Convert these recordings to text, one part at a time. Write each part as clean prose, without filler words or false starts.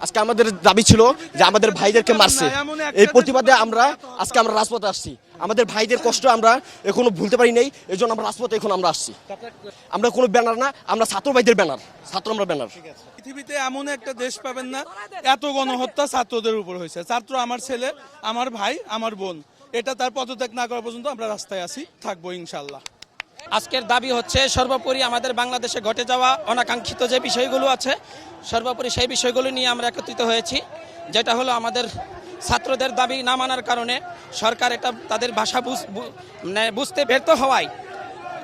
আজকে আমাদের দাবি ছিল যে আমাদের ভাইদেরকে মারছে, এই প্রতিবাদে আমরা আজকে রাজপথে আসছি। আমাদের ভাইদের কষ্ট আমরা এখনো ভুলতে পারি নাই, এই জন্য আমরা রাজপথে এখন আমরা আসছি। আমরা কোনো ব্যানার না, আমরা ছাত্র ভাইদের ব্যানার, আমরা ব্যানার। পৃথিবীতে এমন একটা দেশ পাবেন না এত গণহত্যা ছাত্রদের উপর হয়েছে। ছাত্র আমার ছেলে, আমার ভাই, আমার বোন, এটা তার পদত্যাগ না করা পর্যন্ত আমরা রাস্তায় আছি, থাকবো ইনশাল্লাহ। আজকের দাবি হচ্ছে সর্বোপরি আমাদের বাংলাদেশে ঘটে যাওয়া অনাকাঙ্ক্ষিত যে বিষয়গুলো আছে, সর্বোপরি সেই বিষয়গুলো নিয়ে আমরা একত্রিত হয়েছি। যেটা হলো আমাদের ছাত্রদের দাবি না মানার কারণে সরকার এটা তাদের ভাষা বুঝতে ব্যর্থ হওয়ায়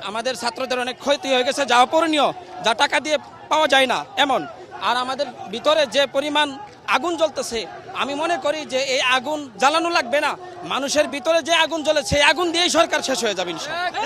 আমাদের ছাত্রদের অনেক ক্ষতি হয়ে গেছে, যা অপূরণীয়, যা টাকা দিয়ে পাওয়া যায় না এমন। আর আমাদের ভিতরে যে পরিমাণ আগুন জ্বলতেছে, আমি মনে করি যে এই আগুন জ্বালানো লাগবে না, মানুষের ভিতরে যে আগুন জ্বলে সেই আগুন দিয়েই সরকার শেষ হয়ে যাবে ইনশাআল্লাহ।